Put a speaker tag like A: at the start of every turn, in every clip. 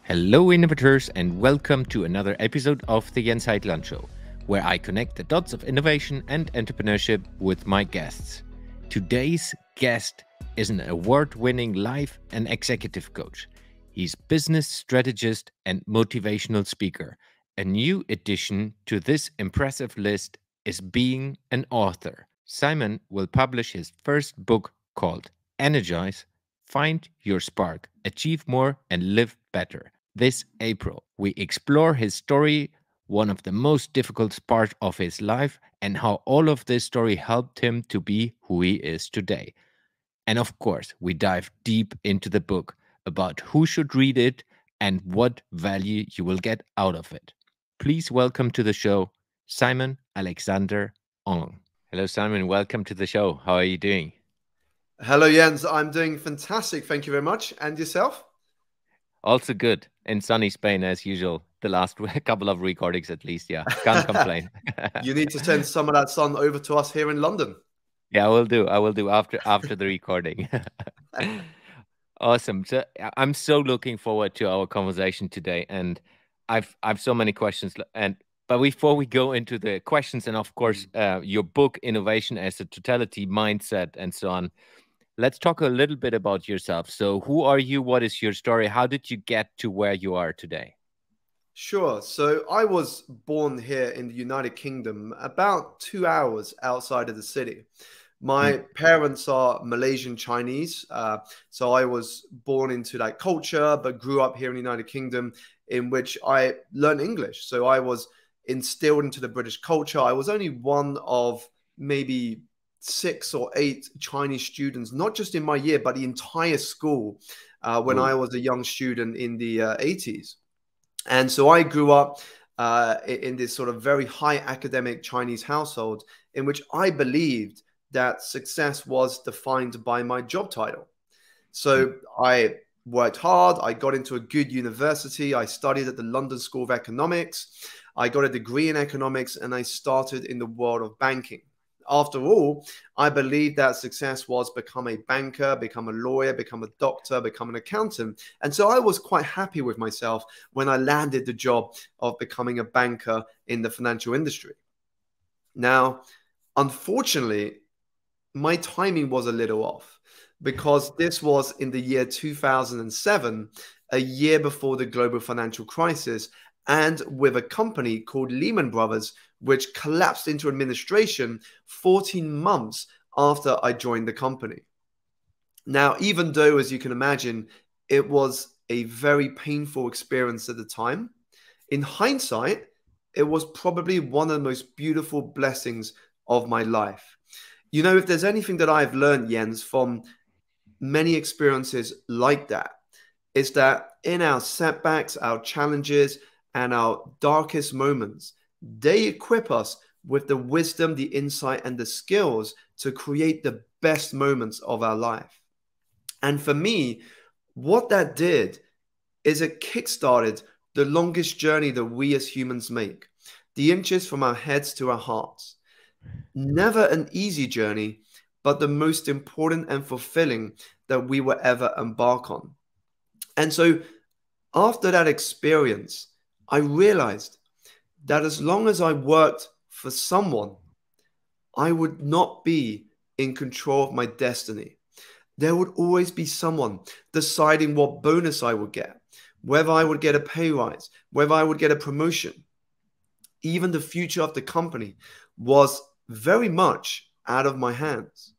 A: Hello, innovators, and welcome to another episode of the Heitland Show, where I connect the dots of innovation and entrepreneurship with my guests. Today's guest is an award-winning life and executive coach. He's business strategist and motivational speaker. A new addition to this impressive list is being an author. Simon will publish his first book called Energize, Find Your Spark, Achieve More, and Live Better. This April, we explore his story, one of the most difficult parts of his life, and how all of this story helped him to be who he is today. And of course, we dive deep into the book about who should read it and what value you will get out of it. Please welcome to the show, Simon Alexander Ong. Hello, Simon. Welcome to the show. How are you doing?
B: Hello, Jens. I'm doing fantastic. Thank you very much. And yourself?
A: Also good in sunny Spain as usual. The last couple of recordings, at least. Yeah, can't complain.
B: You need to send some of that sun over to us here in London.
A: Yeah, I will do. I will do after the recording. Awesome. So I'm so looking forward to our conversation today, and I've so many questions. But before we go into the questions, and of course, your book, Innovation as a Totality Mindset, and so on. Let's talk a little bit about yourself. So who are you? What is your story? How did you get to where you are today?
B: Sure. So I was born here in the United Kingdom, about 2 hours outside of the city. My parents are Malaysian Chinese. So I was born into that culture, but grew up here in the United Kingdom, in which I learned English. So I was instilled into the British culture. I was only one of maybe 6 or 8 Chinese students, not just in my year, but the entire school when I was a young student in the 80s. And so I grew up in this sort of very high academic Chinese household in which I believed that success was defined by my job title. So I worked hard. I got into a good university. I studied at the London School of Economics. I got a degree in economics, and I started in the world of banking. After all, I believe that success was become a banker, become a lawyer, become a doctor, become an accountant. And so I was quite happy with myself when I landed the job of becoming a banker in the financial industry. Now, unfortunately, my timing was a little off because this was in the year 2007, a year before the global financial crisis, and with a company called Lehman Brothers, which collapsed into administration 14 months after I joined the company. Now, even though, as you can imagine, it was a very painful experience at the time, in hindsight, it was probably one of the most beautiful blessings of my life. You know, if there's anything that I've learned, Jens, from many experiences like that, is that in our setbacks, our challenges, and our darkest moments, they equip us with the wisdom, the insight, and the skills to create the best moments of our life. And for me, what that did is it kickstarted the longest journey that we as humans make, the inches from our heads to our hearts. Never an easy journey, but the most important and fulfilling that we will ever embark on. And so after that experience, I realized that as long as I worked for someone, I would not be in control of my destiny. There would always be someone deciding what bonus I would get, whether I would get a pay rise, whether I would get a promotion. Even the future of the company was very much out of my hands.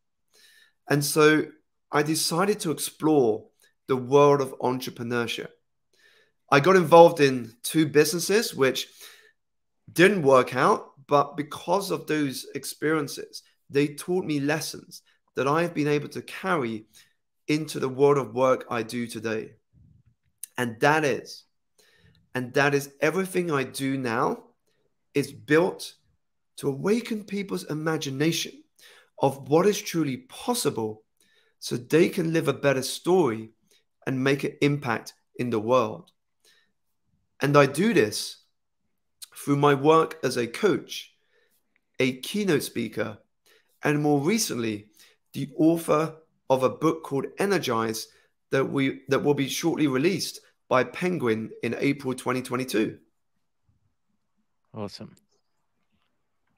B: And so I decided to explore the world of entrepreneurship. I got involved in 2 businesses, which didn't work out, but because of those experiences, they taught me lessons that I have been able to carry into the world of work I do today. And that is everything I do now is built to awaken people's imagination of what is truly possible so they can live a better story and make an impact in the world. And I do this through my work as a coach, a keynote speaker, and more recently, the author of a book called Energize that will be shortly released by Penguin in April 2022.
A: Awesome.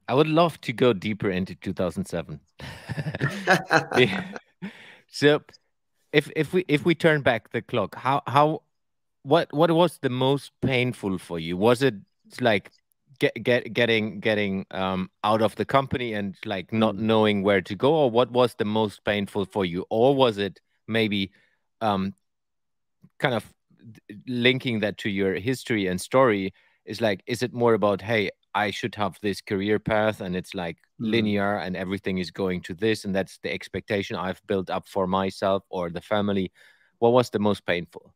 A: I would love to go deeper into 2007. Yeah. So if we turn back the clock, what was the most painful for you? Was it like getting out of the company and like not
B: Mm,
A: knowing where to go, or what was the most painful for you? Or was it maybe um kind of linking that to your history and story, is like, is it more about, hey, I should have this career path and it's like
B: mm.
A: linear and everything is going to this and that's the expectation I've built up for myself or the family? What was the most painful?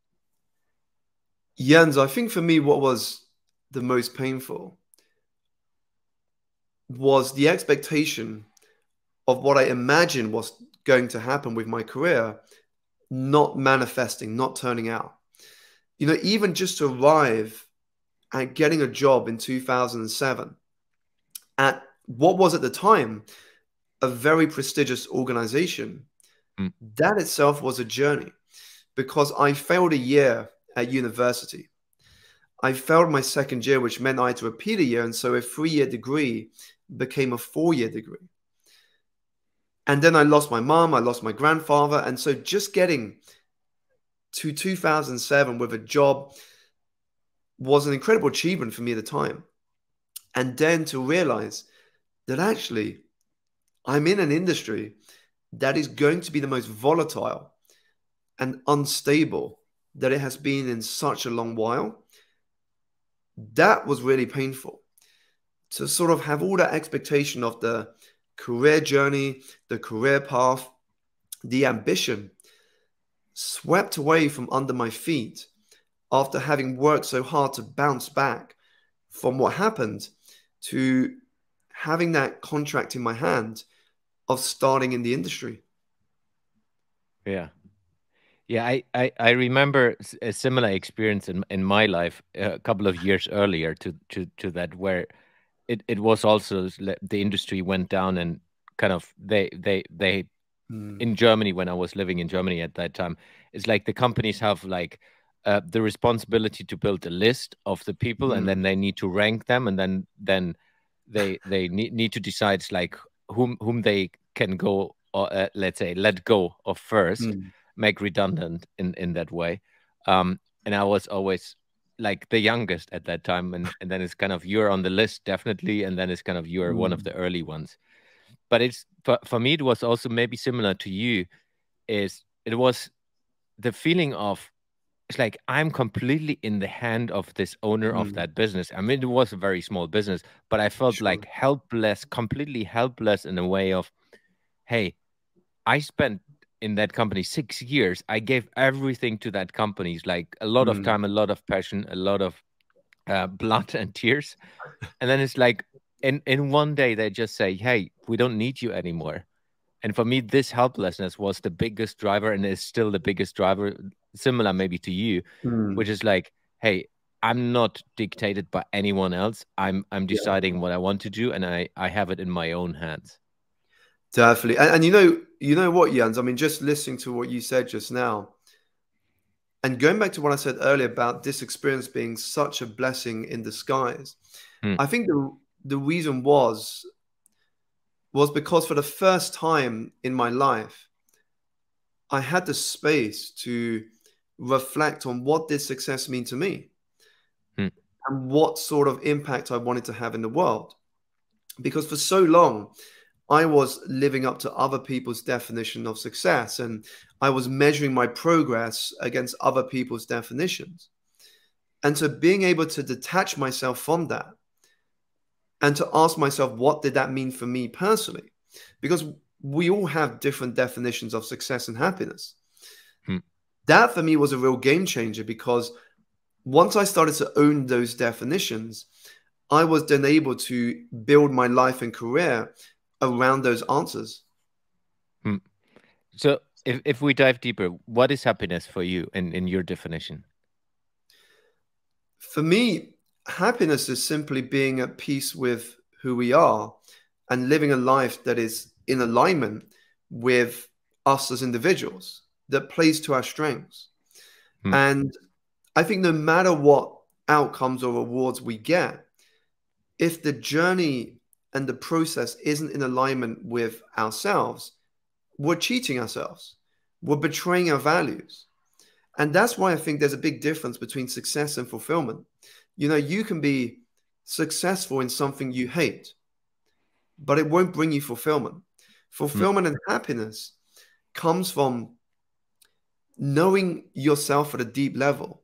B: Jens, I think for me, what was the most painful was the expectation of what I imagined was going to happen with my career not manifesting, not turning out. You know, even just to arrive at getting a job in 2007 at what was at the time a very prestigious organization,
A: Mm,
B: that itself was a journey because I failed a year at university. I failed my second year, which meant I had to repeat a year. And so a 3-year degree became a 4-year degree. And then I lost my mom, I lost my grandfather. And so just getting to 2007 with a job was an incredible achievement for me at the time. And then to realize that actually I'm in an industry that is going to be the most volatile and unstable that it has been in such a long while, that was really painful. To sort of have all that expectation of the career journey, the career path, the ambition swept away from under my feet after having worked so hard to bounce back from what happened to having that contract in my hand of starting in the industry.
A: yeah. Yeah, I remember a similar experience in my life a couple of years earlier to that, where it was also the industry went down and kind of they
B: Mm,
A: in Germany, when I was living in Germany at that time, it's like the companies have like the responsibility to build a list of the people, and then
B: mm,
A: they need to rank them, and then they need to decide like whom they can go, or let's say let go of first,
B: mm.
A: make redundant in that way. And I was always like the youngest at that time, and then it's kind of you're on the list definitely, and then it's kind of you're one of
B: Mm,
A: the early ones. But it's for me it was also maybe similar to you, is it was the feeling of, it's like I'm completely in the hand of this owner of
B: mm.
A: that business. I mean, it was a very small business, but I felt
B: Sure.
A: like helpless, completely helpless, in a way of, hey, I spent in that company 6 years. I gave everything to that company, like a lot of
B: Mm,
A: time, a lot of passion, a lot of blood and tears. And then it's like in one day they just say, hey, we don't need you anymore. And for me, this helplessness was the biggest driver and is still the biggest driver, similar maybe to you, which
B: mm.
A: is like, hey, I'm not dictated by anyone else. I'm
B: Yeah,
A: deciding what I want to do, and I have it in my own hands.
B: definitely. And you know what, Jens? I mean, just listening to what you said just now, and going back to what I said earlier about this experience being such a blessing in disguise,
A: Hmm,
B: I think the reason was because for the first time in my life, I had the space to reflect on what did success mean to me
A: hmm,
B: and what sort of impact I wanted to have in the world. Because for so long, I was living up to other people's definition of success and I was measuring my progress against other people's definitions. And so being able to detach myself from that and to ask myself, what did that mean for me personally? Because we all have different definitions of success and happiness.
A: hmm.
B: That for me was a real game changer because once I started to own those definitions, I was then able to build my life and career around those answers.
A: Hmm. So if we dive deeper, what is happiness for you in your definition?
B: For me, happiness is simply being at peace with who we are and living a life that is in alignment with us as individuals, that plays to our strengths.
A: Hmm,
B: And I think no matter what outcomes or rewards we get, if the journey and the process isn't in alignment with ourselves, we're cheating ourselves. We're betraying our values. And that's why I think there's a big difference between success and fulfillment. You know, you can be successful in something you hate, but it won't bring you fulfillment.
A: Mm.
B: Fulfillment and happiness comes from knowing yourself at a deep level.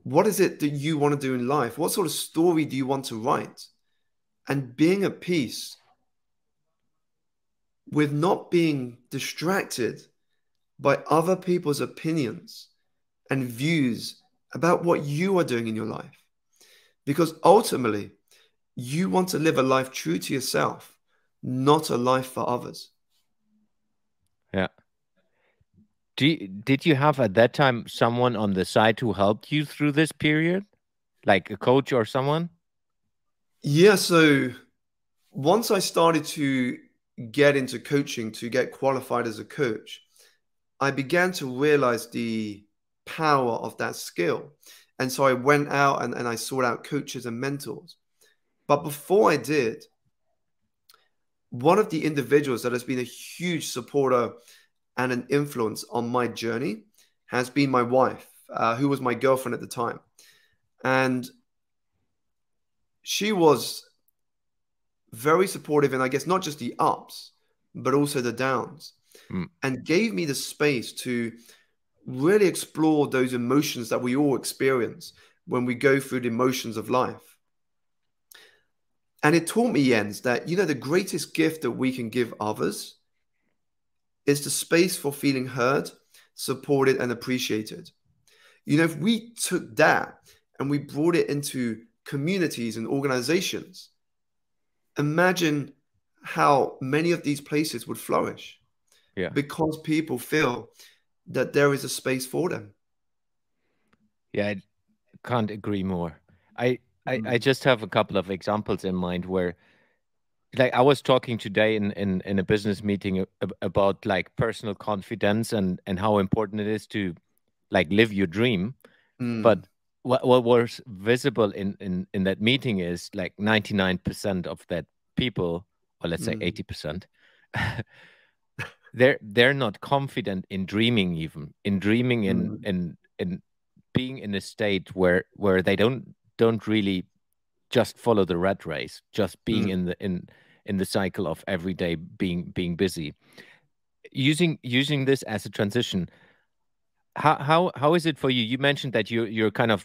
B: What is it that you want to do in life? What sort of story do you want to write? And being at peace with not being distracted by other people's opinions and views about what you are doing in your life. Because ultimately, you want to live a life true to yourself, not a life for others.
A: Yeah. Did you have at that time someone on the side who helped you through this period, like a coach or someone?
B: Yeah, so once I started to get into coaching, to get qualified as a coach, I began to realize the power of that skill. And so I went out and I sought out coaches and mentors. But before I did, one of the individuals that has been a huge supporter and an influence on my journey has been my wife, who was my girlfriend at the time. And she was very supportive in, I guess, not just the ups, but also the downs,
A: Mm.
B: and gave me the space to really explore those emotions that we all experience when we go through the emotions of life. And it taught me, Jens, that, you know, the greatest gift that we can give others is the space for feeling heard, supported, and appreciated. You know, if we took that and we brought it into communities and organizations, imagine how many of these places would flourish
A: Yeah.
B: because people feel that there is a space for them.
A: Yeah, I can't agree more. I
B: Mm,
A: just have a couple of examples in mind where, like, I was talking today in a business meeting about like personal confidence and how important it is to like live your dream.
B: mm,
A: But what was visible in that meeting is like 99% of that people, or let's say
B: mm,
A: 80%, they're not confident in dreaming, even in dreaming,
B: mm,
A: in being in a state where they don't really just follow the rat race, just being
B: mm.
A: in the cycle of every day being busy. Using this as a transition, how is it for you? You mentioned that you're kind of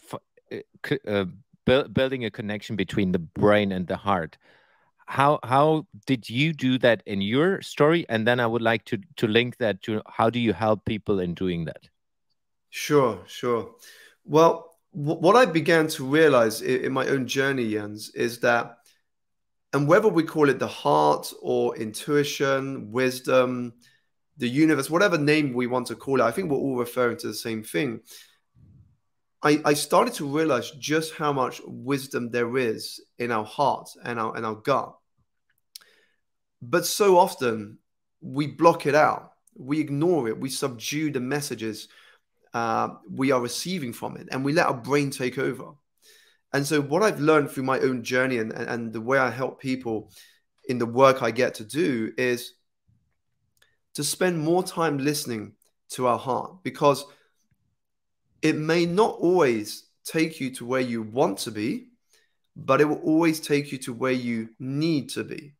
A: building a connection between the brain and the heart. How did you do that in your story? And then I would like to link that to how do you help people in doing that?
B: Sure, sure. Well, what I began to realize in my own journey, Jens, is that, and whether we call it the heart or intuition, wisdom, the universe, whatever name we want to call it, I think we're all referring to the same thing. I started to realize just how much wisdom there is in our heart and our gut. But so often we block it out, we ignore it, we subdue the messages we are receiving from it, and we let our brain take over. And so, what I've learned through my own journey and the way I help people in the work I get to do is to spend more time listening to our heart, because it may not always take you to where you want to be, but it will always take you to where you need to be.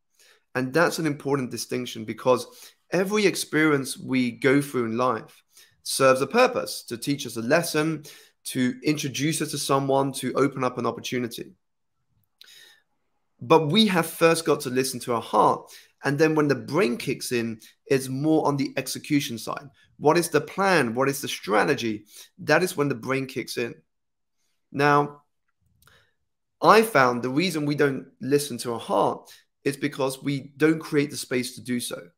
B: And that's an important distinction, because every experience we go through in life serves a purpose to teach us a lesson, to introduce us to someone, to open up an opportunity. But we have first got to listen to our heart. And then when the brain kicks in, it's more on the execution side. What is the plan? What is the strategy? That is when the brain kicks in. Now, I found the reason we don't listen to our heart is because we don't create the space to do so.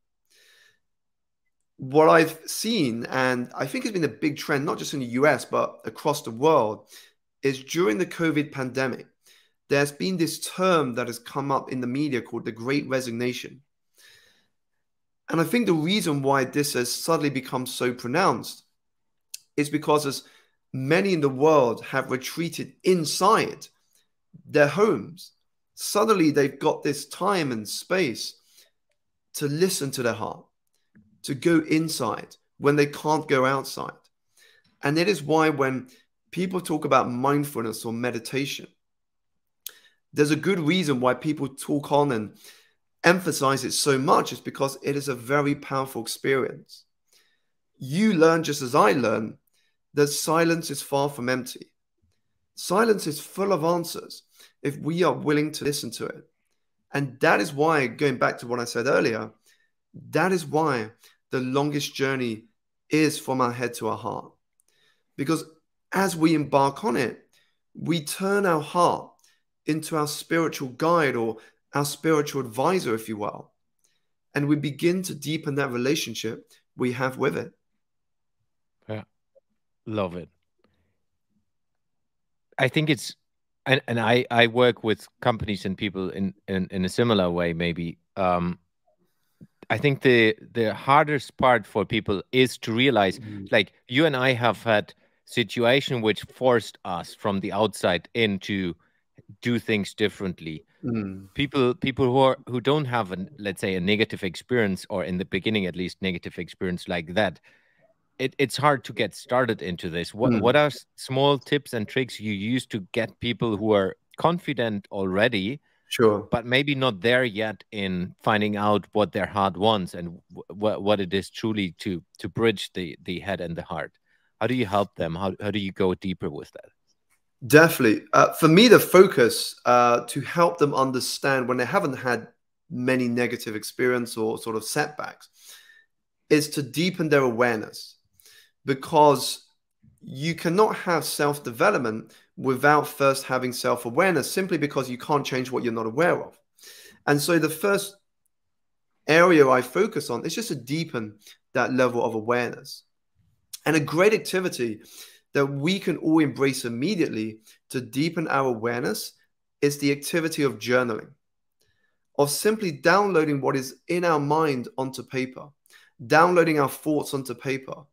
B: What I've seen, and I think it's been a big trend, not just in the US, but across the world, is during the COVID pandemic, there's been this term that has come up in the media called the Great Resignation. And I think the reason why this has suddenly become so pronounced is because many in the world have retreated inside their homes. Suddenly they've got this time and space to listen to their heart, to go inside when they can't go outside. And it is why when people talk about mindfulness or meditation, there's a good reason why people talk on and emphasize it so much, is because it is a very powerful experience. You learn, just as I learn, that silence is far from empty. Silence is full of answers if we are willing to listen to it. And that is why, going back to what I said earlier, that is why the longest journey is from our head to our heart. Because as we embark on it, we turn our heart into our spiritual guide, or our spiritual advisor, if you will. And we begin to deepen that relationship we have with it.
A: Yeah, love it. I think it's, and I work with companies and people in a similar way, maybe. I think the hardest part for people is to realize, like you and I have had situation which forced us from the outside in to do things differently. People who don't have let's say a negative experience, or in the beginning at least negative experience like that, it's hard to get started into this. What are small tips and tricks you use to get people who are confident already,
B: Sure.
A: but maybe not there yet in finding out what their heart wants and what it is truly to bridge the head and the heart? How do you help them? How do you go deeper with that?
B: Definitely. For me, the focus to help them understand when they haven't had many negative experience or sort of setbacks is to deepen their awareness, because you cannot have self-development without first having self-awareness, simply because you can't change what you're not aware of. And so the first area I focus on is just to deepen that level of awareness. And a great activity that we can all embrace immediately to deepen our awareness is the activity of journaling, of simply downloading what is in our mind onto paper, downloading our thoughts onto paper.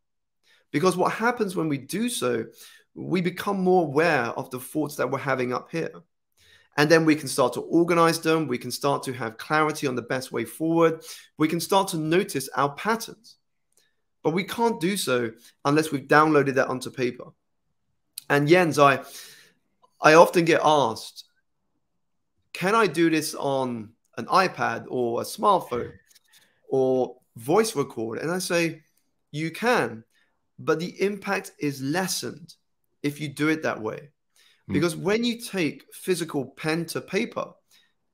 B: Because what happens when we do so, we become more aware of the thoughts that we're having up here. And then we can start to organize them. We can start to have clarity on the best way forward. We can start to notice our patterns. But we can't do so unless we've downloaded that onto paper. And Jens, I often get asked, can I do this on an iPad or a smartphone or voice record? And I say, you can, but the impact is lessened if you do it that way. Because when you take physical pen to paper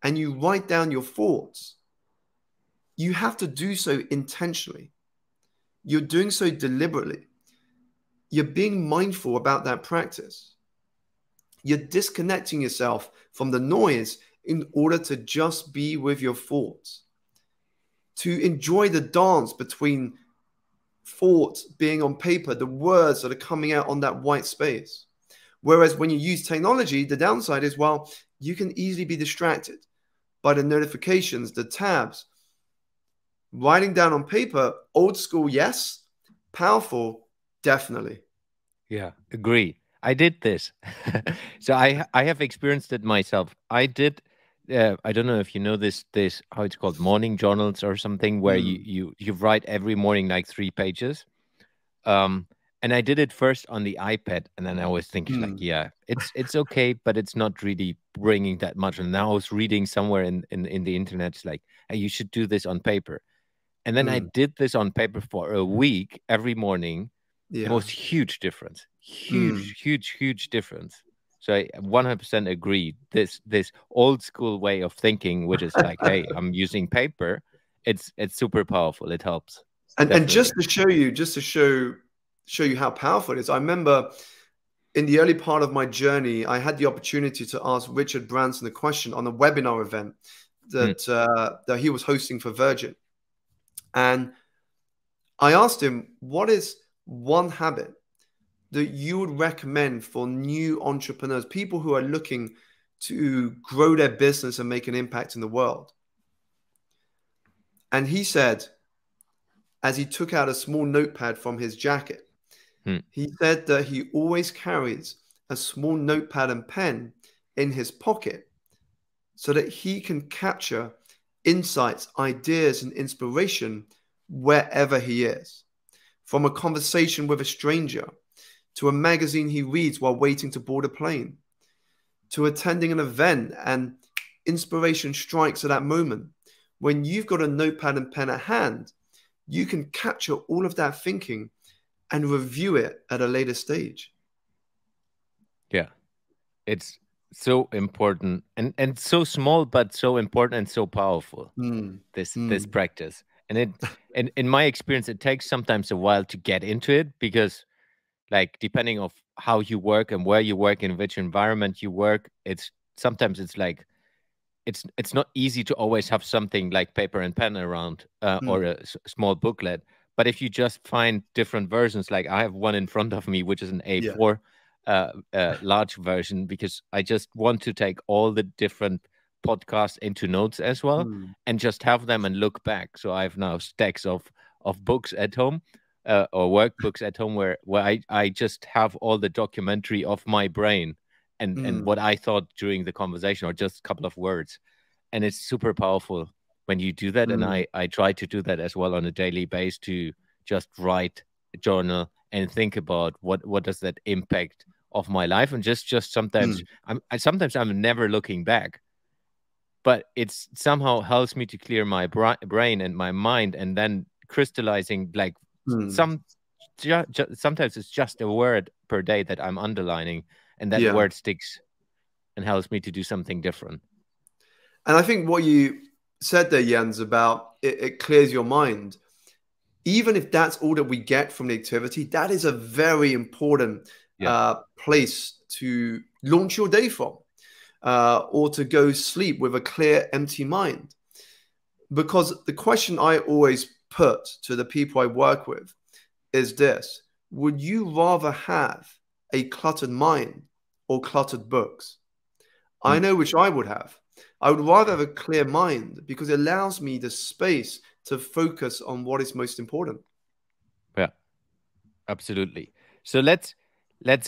B: and you write down your thoughts, you have to do so intentionally. You're doing so deliberately. You're being mindful about that practice. You're disconnecting yourself from the noise in order to just be with your thoughts, to enjoy the dance between thoughts being on paper, the words that are coming out on that white space. Whereas when you use technology, the downside is, well, you can easily be distracted by the notifications, the tabs. Writing down on paper, old school, yes. Powerful, definitely.
A: Yeah, agree. I did this. So I have experienced it myself. I did I don't know if you know this how it's called, morning journals or something, where you write every morning like 3 pages. And I did it first on the iPad, and then I was thinking like, yeah, it's okay, but it's not really bringing that much. And now I was reading somewhere in the internet, it's like, hey, you should do this on paper. And then I did this on paper for a week every morning.
B: Yeah.
A: It was huge difference, huge difference. So I 100% agree. This old school way of thinking, which is like, hey, I'm using paper, it's super powerful. It helps.
B: And just to show you how powerful it is, I remember in the early part of my journey, I had the opportunity to ask Richard Branson a question on a webinar event that he was hosting for Virgin. And I asked him, what is one habit that you would recommend for new entrepreneurs, people who are looking to grow their business and make an impact in the world? And he said, as he took out a small notepad from his jacket, He said that he always carries a small notepad and pen in his pocket so that he can capture insights, ideas, and inspiration wherever he is. From a conversation with a stranger, to a magazine he reads while waiting to board a plane, to attending an event and inspiration strikes at that moment. When you've got a notepad and pen at hand, you can capture all of that thinking and review it at a later stage.
A: Yeah, it's so important and so small, but so important and so powerful. This practice, and in my experience, it takes sometimes a while to get into it because, like, depending of how you work and where you work, in which environment you work, it's sometimes it's like it's not easy to always have something like paper and pen around or a small booklet. But if you just find different versions, like I have one in front of me, which is an A4 large version, because I just want to take all the different podcasts into notes as well and just have them and look back. So I have now stacks of books at home or workbooks at home where I just have all the documentary of my brain and what I thought during the conversation, or just a couple of words. And it's super powerful when you do that. And I try to do that as well on a daily basis, to just write, journal, and think about what does that impact of my life. And just sometimes I'm never looking back, but it's somehow helps me to clear my brain and my mind, and then crystallizing, like sometimes it's just a word per day that I'm underlining, and that word sticks and helps me to do something different.
B: And I think what you said there, Jens, about it clears your mind. Even if that's all that we get from the activity, that is a very important place to launch your day from, or to go sleep with a clear, empty mind. Because the question I always put to the people I work with is this: would you rather have a cluttered mind or cluttered books? I know which I would have. I would rather have a clear mind, because it allows me the space to focus on what is most important.
A: Yeah, absolutely. So let's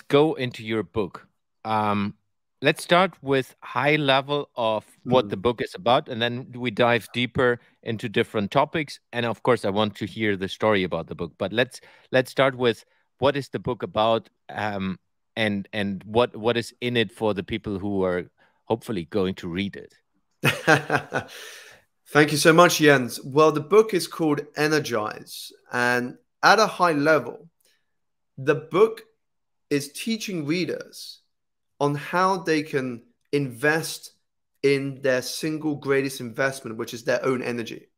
A: go into your book. Let's start with high level of what the book is about, and then we dive deeper into different topics. And of course, I want to hear the story about the book. But let's start with, what is the book about, and what is in it for the people who are hopefully going to read it.
B: Thank you so much, Jens. Well, the book is called Energize, and at a high level, the book is teaching readers on how they can invest in their single greatest investment, which is their own energy.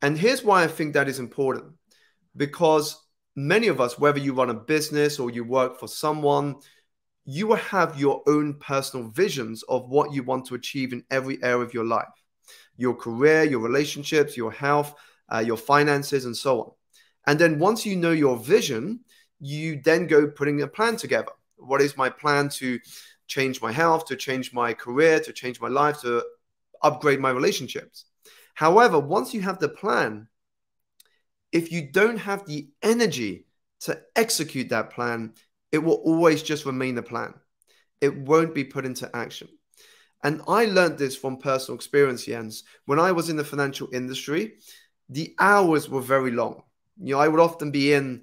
B: And here's why I think that is important. Because many of us, whether you run a business or you work for someone, you will have your own personal visions of what you want to achieve in every area of your life: your career, your relationships, your health, your finances, and so on. And then once you know your vision, you then go putting a plan together. What is my plan to change my health, to change my career, to change my life, to upgrade my relationships? However, once you have the plan, if you don't have the energy to execute that plan, it will always just remain a plan. It won't be put into action. And I learned this from personal experience, Jens. When I was in the financial industry, the hours were very long. I would often be in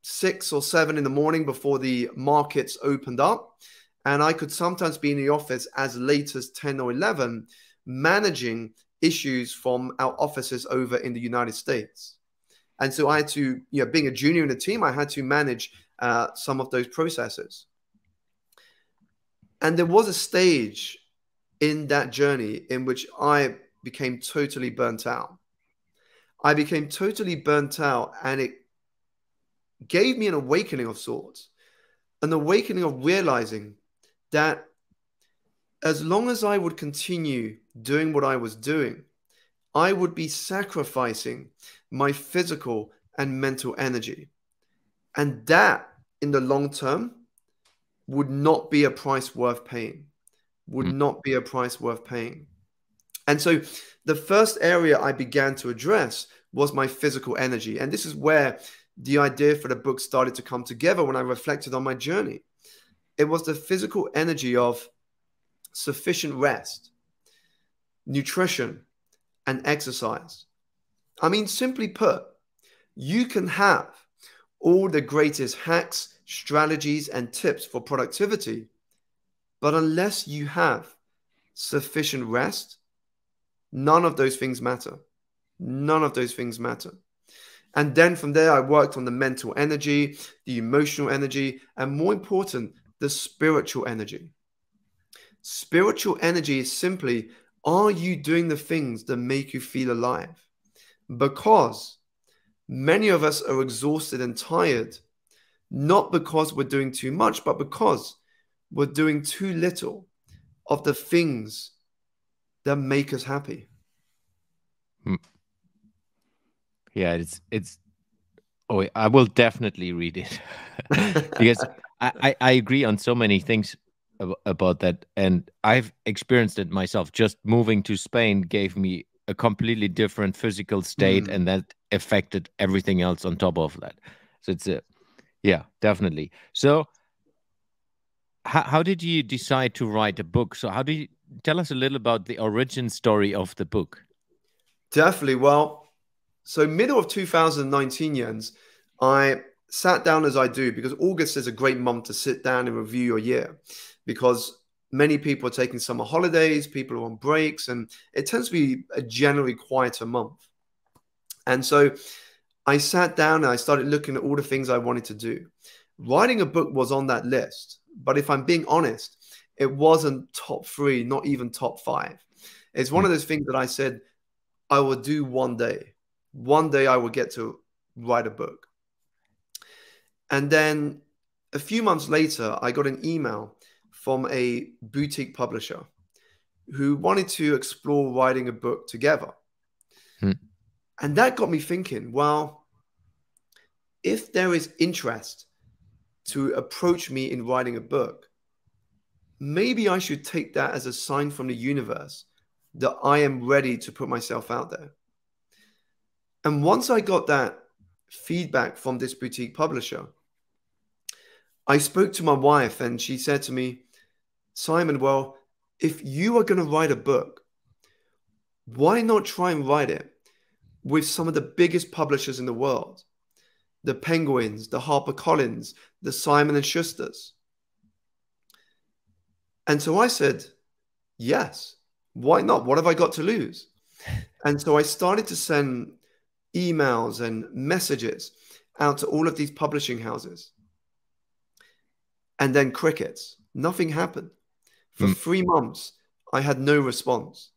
B: 6 or 7 in the morning before the markets opened up. And I could sometimes be in the office as late as 10 or 11, managing issues from our offices over in the United States. And so I had to, being a junior in the team, I had to manage some of those processes. And there was a stage in that journey in which I became totally burnt out. I became totally burnt out, and it gave me an awakening of sorts, an awakening of realizing that as long as I would continue doing what I was doing, I would be sacrificing my physical and mental energy. And that, in the long term, would not be a price worth paying. Would not be a price worth paying. And so the first area I began to address was my physical energy. And this is where the idea for the book started to come together when I reflected on my journey. It was the physical energy of sufficient rest, nutrition, and exercise. I mean, simply put, you can have all the greatest hacks, strategies, and tips for productivity, but unless you have sufficient rest, none of those things matter. None of those things matter. And then from there, I worked on the mental energy, the emotional energy, and more important, the spiritual energy. Spiritual energy is simply, are you doing the things that make you feel alive? Because many of us are exhausted and tired, not because we're doing too much, but because we're doing too little of the things that make us happy.
A: Yeah, it's oh, I will definitely read it because I agree on so many things about that, and I've experienced it myself. Just moving to Spain gave me a completely different physical state, and that affected everything else on top of that. So it's a yeah, definitely. So how did you decide to write a book? So how do you tell us a little about the origin story of the book?
B: Definitely. Well, so middle of 2019, Jens, I sat down as I do because August is a great month to sit down and review your year because many people are taking summer holidays, people are on breaks, and it tends to be a generally quieter month. And so I sat down and I started looking at all the things I wanted to do. Writing a book was on that list, but if I'm being honest, it wasn't top 3, not even top 5. It's one of those things that I said, I will do one day. One day I will get to write a book. And then a few months later, I got an email from a boutique publisher who wanted to explore writing a book together. And that got me thinking, well, if there is interest to approach me in writing a book, maybe I should take that as a sign from the universe that I am ready to put myself out there. And once I got that feedback from this boutique publisher, I spoke to my wife and she said to me, Simon, well, if you are going to write a book, why not try and write it with some of the biggest publishers in the world? The Penguins, the HarperCollins, the Simon & Schusters. And so I said, yes, why not? What have I got to lose? And so I started to send emails and messages out to all of these publishing houses. And then crickets. Nothing happened. For 3 months, I had no response.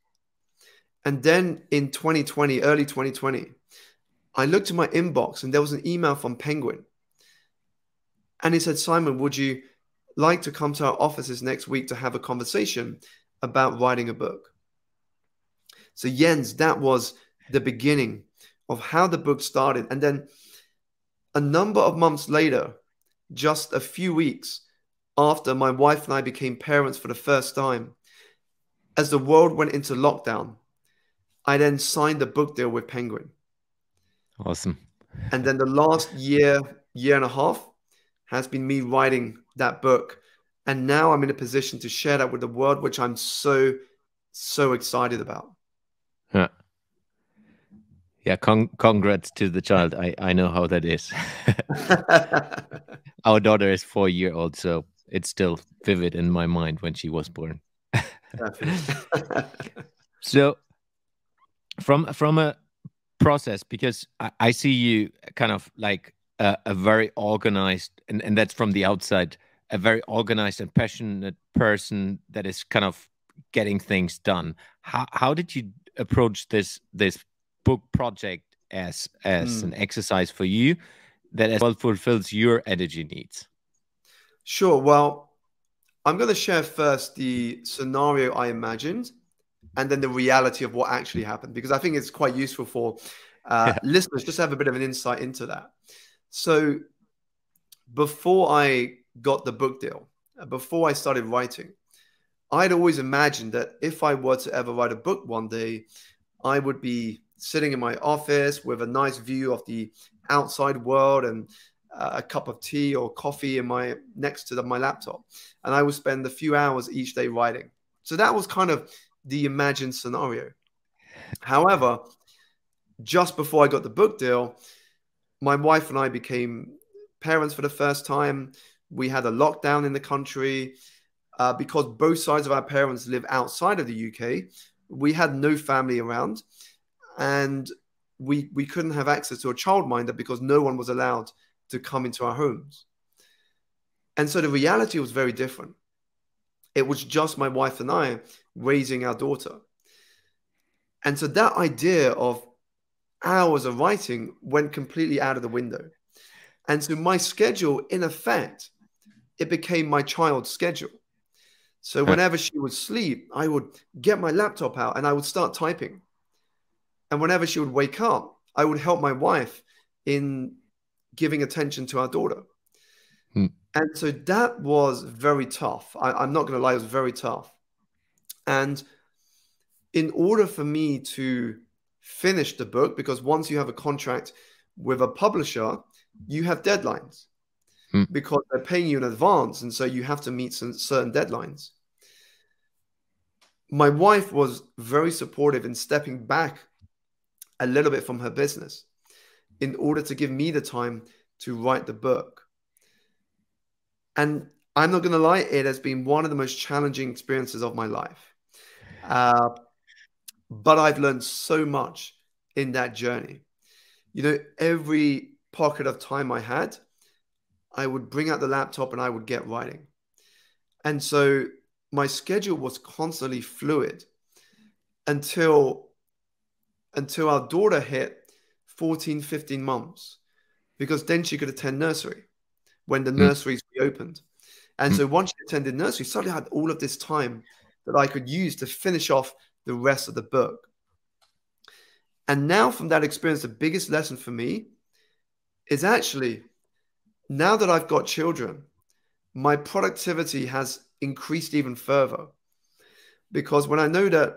B: And then in 2020, early 2020, I looked at my inbox and there was an email from Penguin. And he said, Simon, would you like to come to our offices next week to have a conversation about writing a book? So Jens, that was the beginning of how the book started. And then a number of months later, just a few weeks after my wife and I became parents for the first time, as the world went into lockdown, I then signed a book deal with Penguin.
A: Awesome.
B: And then the last year and a half has been me writing that book. And now I'm in a position to share that with the world, which I'm so excited about.
A: Yeah. Yeah, congrats to the child. I know how that is. Our daughter is 4-year-old, so it's still vivid in my mind when she was born. So from a process, because I see you kind of like a very organized, and that's from the outside, a very organized and passionate person that is kind of getting things done. How did you approach this book project as an exercise for you that as well fulfills your energy needs?
B: Sure. Well, I'm going to share first the scenario I imagined and then the reality of what actually happened, because I think it's quite useful for listeners just to have a bit of an insight into that. So before I got the book deal, before I started writing, I'd always imagined that if I were to ever write a book one day, I would be sitting in my office with a nice view of the outside world and a cup of tea or coffee next to my laptop. And I would spend a few hours each day writing. So that was kind of the imagined scenario. However, just before I got the book deal, my wife and I became parents for the first time. We had a lockdown in the country. Because both sides of our parents live outside of the UK, we had no family around, and we couldn't have access to a childminder because no one was allowed to come into our homes. And so the reality was very different. It was just my wife and I raising our daughter. And so that idea of hours of writing went completely out of the window. And so my schedule, in effect, it became my child's schedule. So whenever she would sleep, I would get my laptop out and I would start typing. And whenever she would wake up, I would help my wife in giving attention to our daughter. And so that was very tough. I'm not going to lie, it was very tough. And in order for me to finish the book, because once you have a contract with a publisher, you have deadlines because they're paying you in advance. And so you have to meet some certain deadlines. My wife was very supportive in stepping back a little bit from her business in order to give me the time to write the book. And I'm not going to lie, it has been one of the most challenging experiences of my life. But I've learned so much in that journey. You know, every pocket of time I had, I would bring out the laptop and I would get writing. And so my schedule was constantly fluid until our daughter hit 14, 15 months, because then she could attend nursery when the nurseries reopened. And so once she attended nursery, suddenly I had all of this time that I could use to finish off the rest of the book. And now from that experience, the biggest lesson for me is actually, now that I've got children, my productivity has increased even further. Because when I know that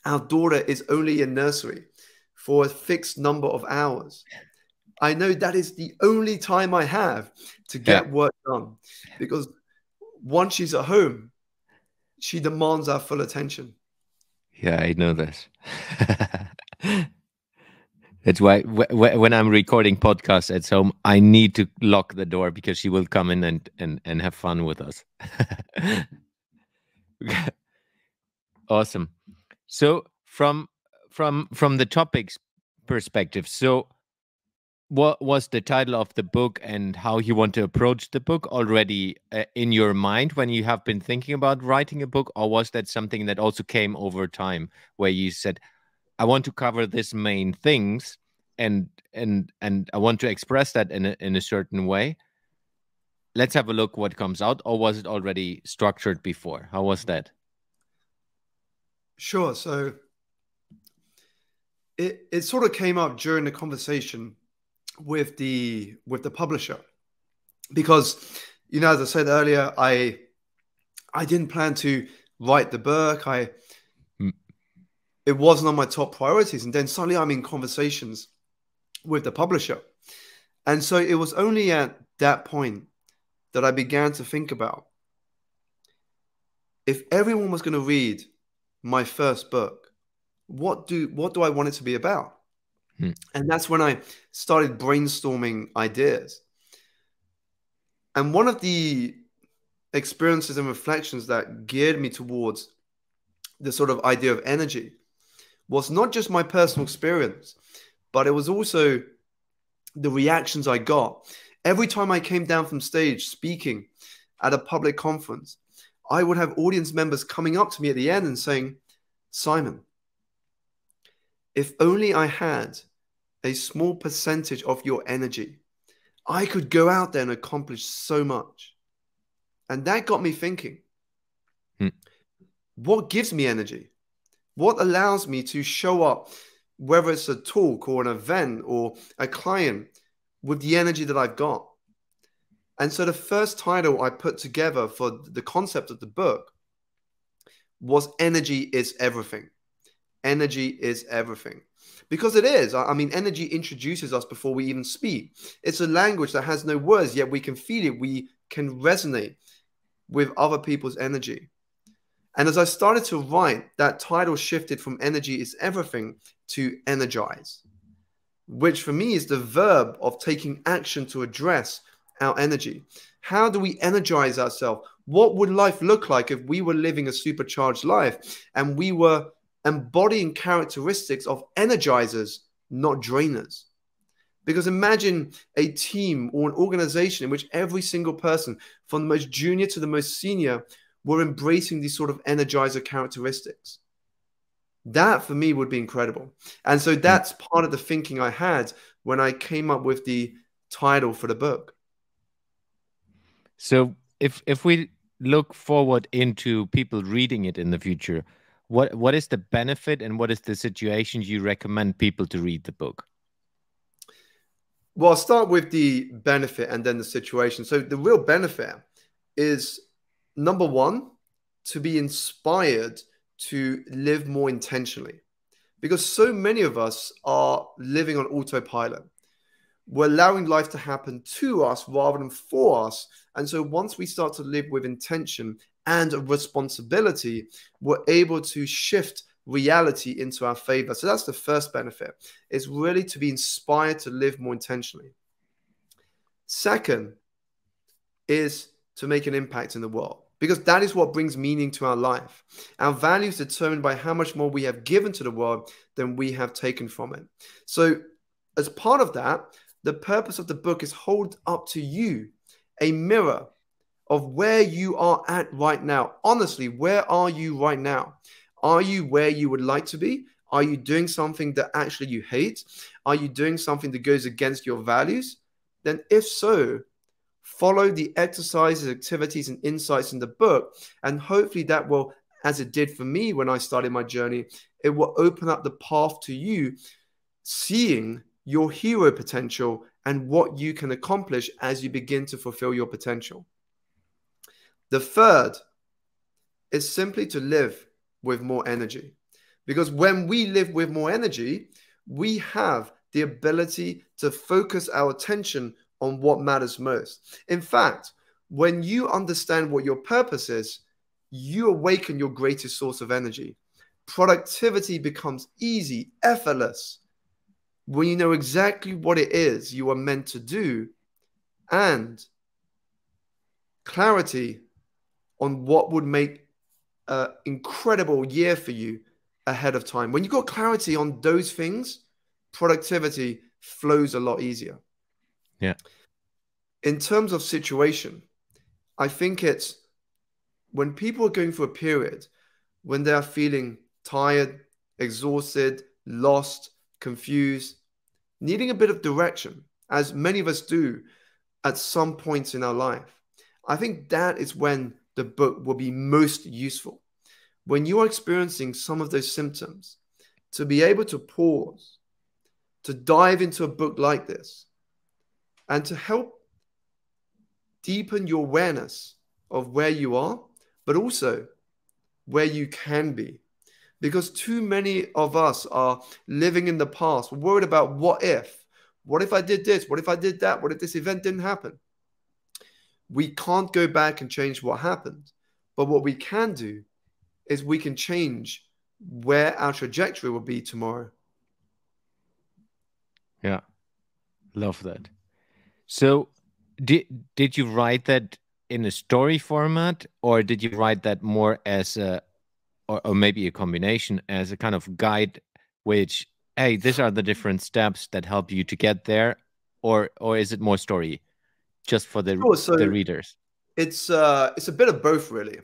B: our daughter is only in nursery for a fixed number of hours, I know that is the only time I have to get work done. Because once she's at home, she demands our full attention.
A: Yeah, I know this. That's why when I'm recording podcasts at home, I need to lock the door because she will come in and have fun with us. Awesome. So from the topics perspective, so what was the title of the book and how you want to approach the book already in your mind when you have been thinking about writing a book, or was that something that also came over time where you said, I want to cover this main things and I want to express that in a certain way. Let's have a look what comes out, or was it already structured before? How was that?
B: Sure. So it sort of came up during the conversation with the publisher, because, you know, as I said earlier, I didn't plan to write the book. It wasn't on my top priorities. And then suddenly I'm in conversations with the publisher. And so it was only at that point that I began to think about, if everyone was going to read my first book, what do I want it to be about? And that's when I started brainstorming ideas. And one of the experiences and reflections that geared me towards the sort of idea of energy was not just my personal experience, but it was also the reactions I got. Every time I came down from stage speaking at a public conference, I would have audience members coming up to me at the end and saying, Simon, if only I had a small percentage of your energy, I could go out there and accomplish so much. And that got me thinking, what gives me energy? What allows me to show up, whether it's a talk or an event or a client, with the energy that I've got? And so the first title I put together for the concept of the book was Energy is Everything. Energy is everything. Because it is. I mean, energy introduces us before we even speak. It's a language that has no words, yet we can feel it. We can resonate with other people's energy. And as I started to write, that title shifted from energy is everything to energize, which for me is the verb of taking action to address our energy. How do we energize ourselves? What would life look like if we were living a supercharged life and we were embodying characteristics of energizers, not drainers? Because imagine a team or an organization in which every single person, from the most junior to the most senior, were embracing these sort of energizer characteristics. That for me would be incredible. And so that's part of the thinking I had when I came up with the title for the book.
A: So if we look forward into people reading it in the future, what is the benefit and what is the situation you recommend people to read the book?
B: Well, I'll start with the benefit and then the situation. So the real benefit is, number one, to be inspired to live more intentionally. Because so many of us are living on autopilot. We're allowing life to happen to us rather than for us. And so once we start to live with intention and a responsibility, we're able to shift reality into our favor. So that's the first benefit, is really to be inspired to live more intentionally. Second is to make an impact in the world, because that is what brings meaning to our life. Our value is determined by how much more we have given to the world than we have taken from it. So as part of that, the purpose of the book is hold up to you a mirror of where you are at right now. Honestly, where are you right now? Are you where you would like to be? Are you doing something that actually you hate? Are you doing something that goes against your values? Then if so, follow the exercises, activities, and insights in the book. And hopefully that will, as it did for me when I started my journey, it will open up the path to you seeing your hero potential and what you can accomplish as you begin to fulfill your potential. The third is simply to live with more energy. Because when we live with more energy, we have the ability to focus our attention on what matters most. In fact, when you understand what your purpose is, you awaken your greatest source of energy. Productivity becomes easy, effortless, when you know exactly what it is you are meant to do, and clarity on what would make an incredible year for you ahead of time. When you got clarity on those things, productivity flows a lot easier.
A: Yeah.
B: In terms of situation, I think it's when people are going through a period when they are feeling tired, exhausted, lost, confused, needing a bit of direction, as many of us do at some points in our life. I think that is when the book will be most useful. When you are experiencing some of those symptoms, to be able to pause, to dive into a book like this, and to help deepen your awareness of where you are, but also where you can be. Because too many of us are living in the past, worried about what if. What if I did this? What if I did that? What if this event didn't happen? We can't go back and change what happened. But what we can do is we can change where our trajectory will be tomorrow.
A: Yeah. Love that. So did you write that in a story format, or did you write that more as a, or maybe a combination, as a kind of guide, which, hey, these are the different steps that help you to get there, or is it more story just for the readers?
B: It's a bit of both, really.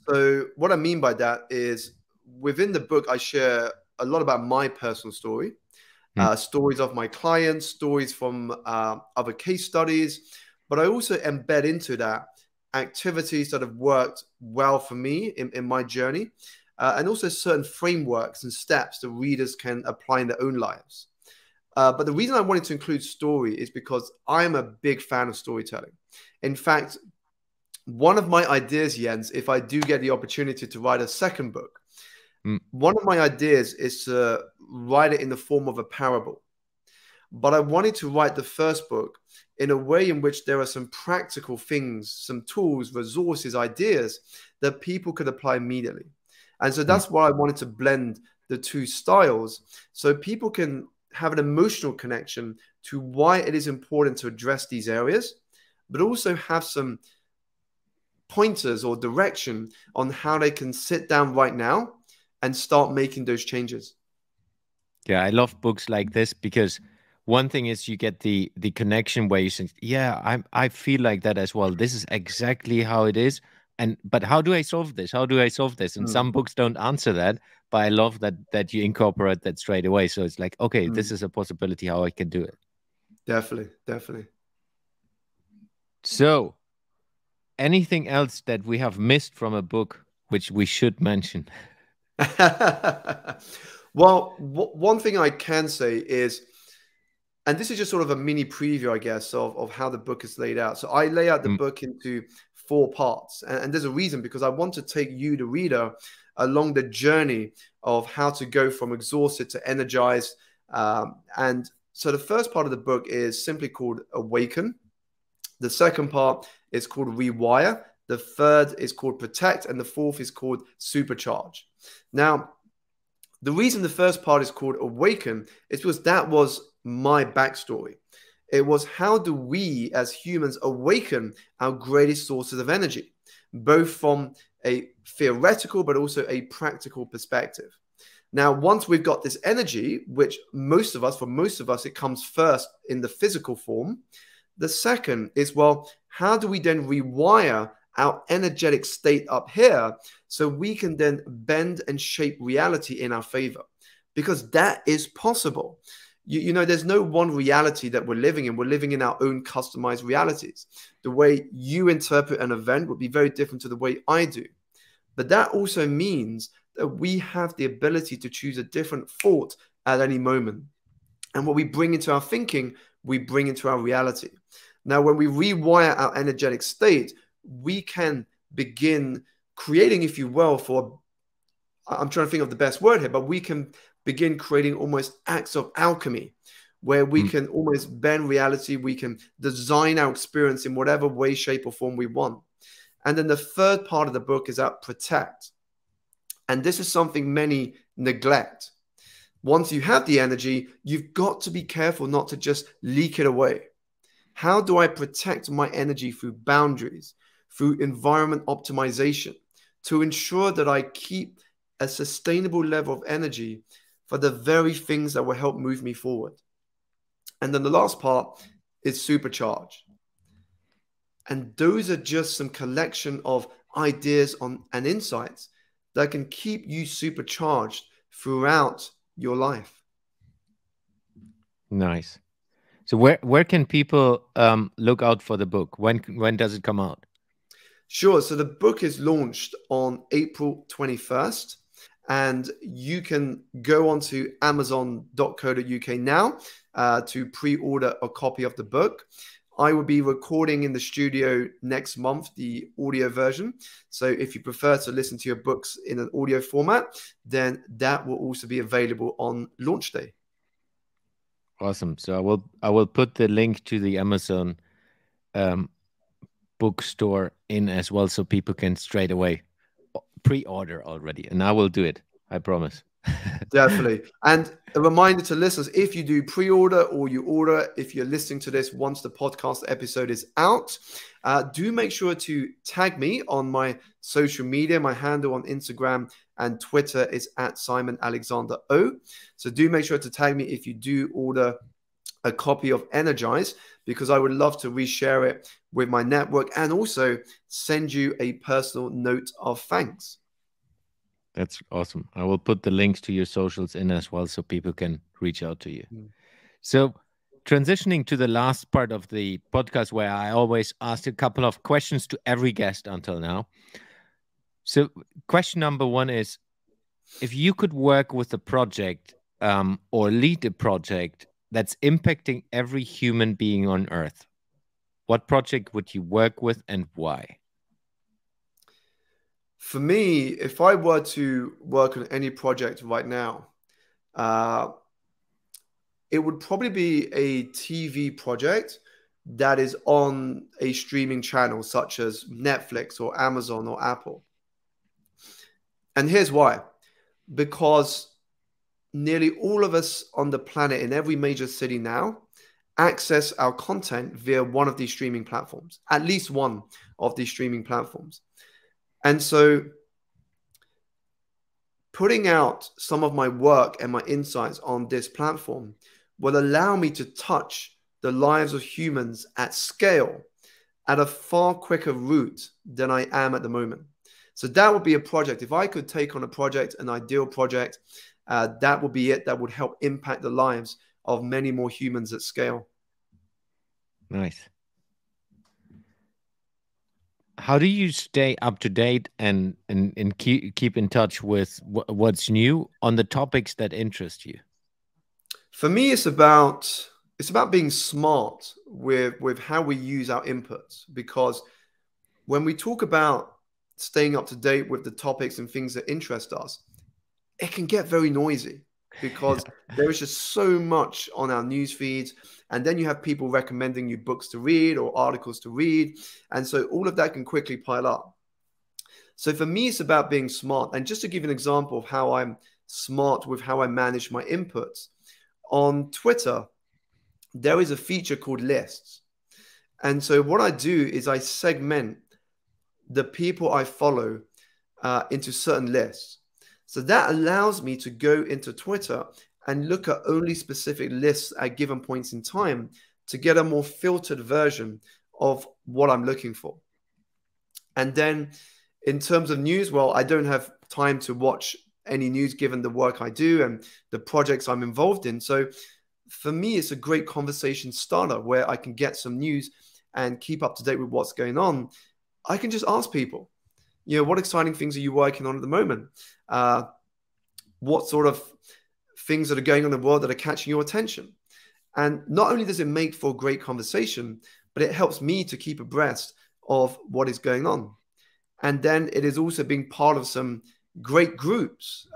B: So what I mean by that is within the book, I share a lot about my personal story, stories of my clients, stories from other case studies, but I also embed into that activities that have worked well for me in my journey, and also certain frameworks and steps that readers can apply in their own lives. But the reason I wanted to include story is because I am a big fan of storytelling. In fact, one of my ideas, Jens, if I do get the opportunity to write a second book, one of my ideas is to write it in the form of a parable. But I wanted to write the first book in a way in which there are some practical things, some tools, resources, ideas that people could apply immediately. And so that's why I wanted to blend the two styles so people can have an emotional connection to why it is important to address these areas, but also have some pointers or direction on how they can sit down right now and start making those changes.
A: Yeah, I love books like this because one thing is you get the connection where you think, yeah, I feel like that as well. This is exactly how it is. But how do I solve this? How do I solve this? And some books don't answer that, but I love that you incorporate that straight away. So it's like, okay, this is a possibility how I can do it.
B: Definitely, definitely.
A: So, anything else that we have missed from a book which we should mention?
B: Well, one thing I can say is, and this is just sort of a mini preview, I guess, of how the book is laid out. So I lay out the book into 4 parts. And there's a reason, because I want to take you, the reader, along the journey of how to go from exhausted to energized. And so the first part of the book is simply called Awaken. The second part is called Rewire. The third is called Protect. And the fourth is called Supercharge. Now, the reason the first part is called Awaken is because that was my backstory. It was, how do we as humans awaken our greatest sources of energy, both from a theoretical but also a practical perspective. Now, once we've got this energy, which for most of us, it comes first in the physical form. The second is, well, how do we then rewire our energetic state up here so we can then bend and shape reality in our favor? Because that is possible. You know, there's no one reality that we're living in. We're living in our own customized realities. The way you interpret an event would be very different to the way I do. But that also means that we have the ability to choose a different thought at any moment. And what we bring into our thinking, we bring into our reality. Now, when we rewire our energetic state, we can begin creating, if you will, I'm trying to think of the best word here, but we can begin creating almost acts of alchemy, where we can almost bend reality. We can design our experience in whatever way, shape, or form we want. And then the third part of the book is about Protect. And this is something many neglect. Once you have the energy, you've got to be careful not to just leak it away. How do I protect my energy through boundaries, through environment optimization, to ensure that I keep a sustainable level of energy for the very things that will help move me forward? And then the last part is Supercharge. And those are just some collection of ideas and insights that can keep you supercharged throughout your life.
A: Nice. So where can people look out for the book? When does it come out?
B: Sure. So the book is launched on April 21st. And you can go onto amazon.co.uk now to pre-order a copy of the book. I will be recording in the studio next month, the audio version. So if you prefer to listen to your books in an audio format, then that will also be available on launch day.
A: Awesome. So I will put the link to the Amazon bookstore in as well, so people can straight away pre-order already. And I will do it. I promise.
B: Definitely. And a reminder to listeners, if you do pre-order or you order, if you're listening to this once the podcast episode is out, do make sure to tag me on my social media. My handle on Instagram and Twitter is @SimonAlexanderO. So do make sure to tag me if you do order a copy of Energize, because I would love to reshare it with my network and also send you a personal note of thanks.
A: That's awesome. I will put the links to your socials in as well, so people can reach out to you. So transitioning to the last part of the podcast, where I always ask a couple of questions to every guest until now. So question number 1 is, if you could work with a project or lead a project that's impacting every human being on Earth, what project would you work with and why?
B: For me, if I were to work on any project right now, Uh, it would probably be a TV project that is on a streaming channel such as Netflix or Amazon or Apple. And here's why. Because nearly all of us on the planet in every major city now access our content via one of these streaming platforms, at least one of these streaming platforms. And so putting out some of my work and my insights on this platform will allow me to touch the lives of humans at scale at a far quicker route than I am at the moment. So that would be a project. If I could take on a project, an ideal project, that would be it. That would help impact the lives of many more humans at scale.
A: Nice. How do you stay up to date and keep in touch with what's new on the topics that interest you?
B: For me, it's about being smart with how we use our inputs, because when we talk about staying up to date with the topics and things that interest us, it can get very noisy because there is just so much on our news feeds. And then you have people recommending you books to read or articles to read. And so all of that can quickly pile up. So for me, it's about being smart. And just to give an example of how I'm smart with how I manage my inputs, on Twitter, there is a feature called lists. And so what I do is I segment the people I follow into certain lists. So that allows me to go into Twitter and look at only specific lists at given points in time to get a more filtered version of what I'm looking for. And then in terms of news, well, I don't have time to watch any news given the work I do and the projects I'm involved in. So for me, it's a great conversation starter where I can get some news and keep up to date with what's going on. I can just ask people, what exciting things are you working on at the moment? What sort of things that are going on in the world that are catching your attention? And not only does it make for a great conversation, but it helps me to keep abreast of what is going on. And then it is also being part of some great groups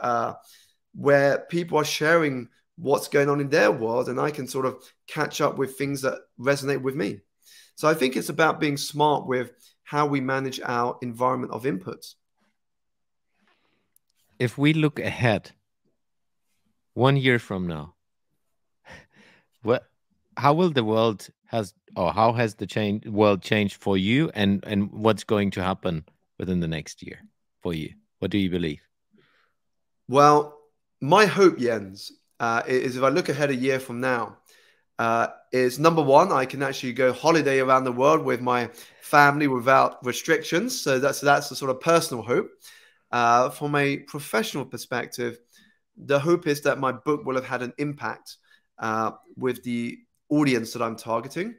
B: where people are sharing what's going on in their world, and I can sort of catch up with things that resonate with me. So I think it's about being smart with how we manage our environment of inputs.
A: If we look ahead 1 year from now, how will the world how has the world changed for you, and what's going to happen within the next year for you? What do you believe?
B: Well, my hope, Jens, is if I look ahead a year from now, is number one, I can actually go holiday around the world with my family without restrictions. So that's the sort of personal hope. From a professional perspective, the hope is that my book will have had an impact with the audience that I'm targeting.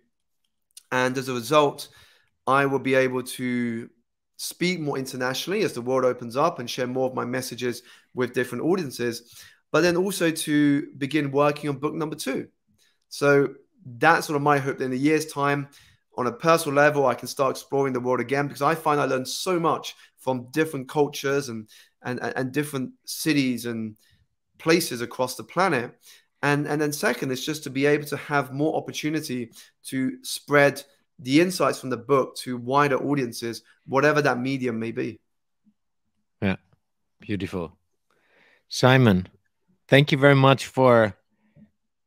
B: And as a result, I will be able to speak more internationally as the world opens up and share more of my messages with different audiences, but then also to begin working on book number 2. So that's sort of my hope that in a year's time, on a personal level, I can start exploring the world again, because I find I learned so much from different cultures and different cities and places across the planet. And then second is just to be able to have more opportunity to spread the insights from the book to wider audiences, whatever that medium may be.
A: Yeah, beautiful. Simon, thank you very much for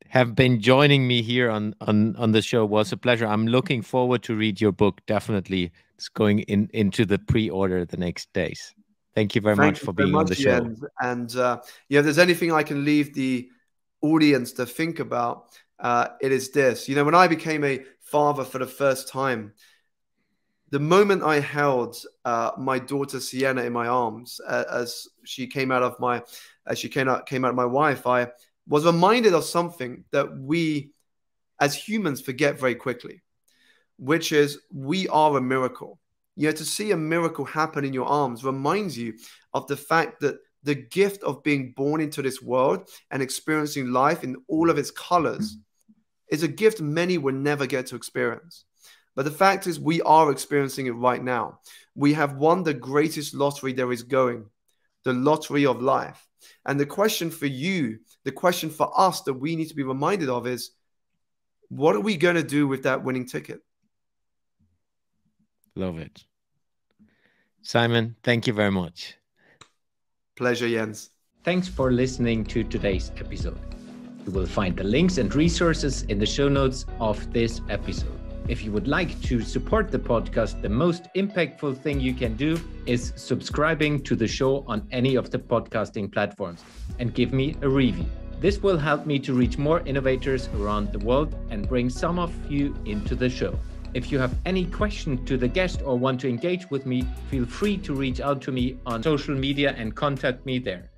A: have been joining me here on the show. It was a pleasure. I'm looking forward to read your book. Definitely, it's going into the pre-order the next days. Thank you very much for being on the show.
B: Jens. And if there's anything I can leave the audience to think about, it is this. When I became a father for the first time, the moment I held my daughter Sienna in my arms as she came out of my wife, I was reminded of something that we as humans forget very quickly, which is we are a miracle. To see a miracle happen in your arms reminds you of the fact that the gift of being born into this world and experiencing life in all of its colors is a gift many will never get to experience. But the fact is, we are experiencing it right now. We have won the greatest lottery there is going, the lottery of life. And the question for you, the question for us that we need to be reminded of is, what are we going to do with that winning ticket?
A: Love it. Simon, thank you very much.
B: Pleasure, Jens.
A: Thanks for listening to today's episode. You will find the links and resources in the show notes of this episode. If you would like to support the podcast, the most impactful thing you can do is subscribing to the show on any of the podcasting platforms and give me a review. This will help me to reach more innovators around the world and bring some of you into the show. If you have any questions to the guest or want to engage with me, feel free to reach out to me on social media and contact me there.